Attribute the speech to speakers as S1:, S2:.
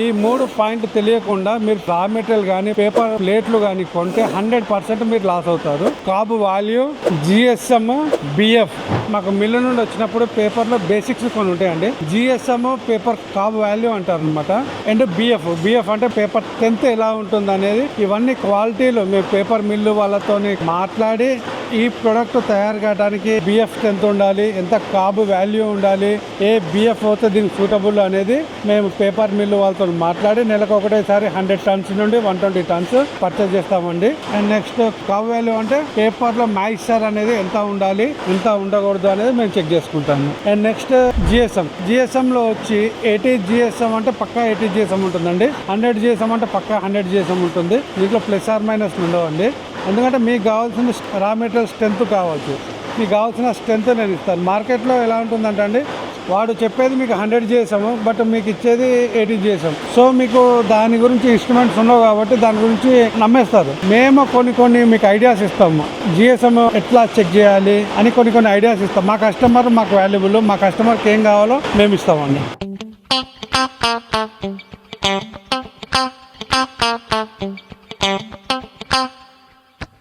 S1: ఈ 3 పాయింట్లు తెలియకుండా మీరు రా మెటీరియల్ కానీ పేపర్ ప్లేట్లు కానీ కొంటే 100% మీరు లాస్ అవుతారు. కాబు వాల్యూ, జిఎస్ఎం, బిఎఫ్ మాకు మిల్లు నుండి వచ్చినప్పుడు పేపర్లో బేసిక్స్ కొన్ని ఉంటాయండి. జిఎస్ఎం పేపర్ కాబు వాల్యూ అంటారు అనమాట. అండ్ బిఎఫ్ అంటే పేపర్ 10th ఎలా ఉంటుంది అనేది, ఇవన్నీ క్వాలిటీలు మేము పేపర్ మిల్లు వాళ్ళతో మాట్లాడి ఈ ప్రొడక్ట్ తయారు కావడానికి బిఎఫ్ ఎంత ఉండాలి, ఎంత కాబు వాల్యూ ఉండాలి, ఏ బిఎఫ్ అయితే దీనికి సూటబుల్ అనేది మేము పేపర్ మిల్లు వాళ్ళతో మాట్లాడి నెలకు ఒకటేసారి 100 టన్స్ నుండి 120 టన్స్ పర్చేజ్ చేస్తామండి. అండ్ నెక్స్ట్ కాబు వాల్యూ అంటే పేపర్ లో మాయిశ్చర్ అనేది ఎంత ఉండాలి, ఎంత ఉండకూడదు అనేది మేము చెక్ చేసుకుంటాము. అండ్ నెక్స్ట్ జిఎస్ఎం లో వచ్చి 80 జిఎస్ఎం అంటే పక్కా 80 జిఎస్ఎం ఉంటుందండి. 100 జిఎస్ఎం అంటే పక్కా 100 జిఎస్ఎం ఉంటుంది. దీంట్లో ప్లస్ ఆర్ మైనస్ ఉండవండి. ఎందుకంటే మీకు కావాల్సిన రా మెటీరియల్ స్ట్రెంత్ కావచ్చు, మీకు కావాల్సిన స్ట్రెంత్ నేను ఇస్తాను. మార్కెట్లో ఎలా ఉంటుందంటే అండి, వాడు చెప్పేది మీకు 100 చేసాము, బట్ మీకు ఇచ్చేది 80 చేసాం. సో మీకు దాని గురించి ఇన్స్ట్రుమెంట్స్ ఉండవు కాబట్టి దాని గురించి నమ్మేస్తారు. మేము కొన్ని మీకు ఐడియాస్ ఇస్తాము. జిఎస్ఎం ఎట్లా చెక్ చేయాలి అని కొన్ని ఐడియాస్ ఇస్తాం. మా కస్టమర్ మాకు వాల్యుబుల్, మా కస్టమర్కి ఏం కావాలో మేము ఇస్తామండి.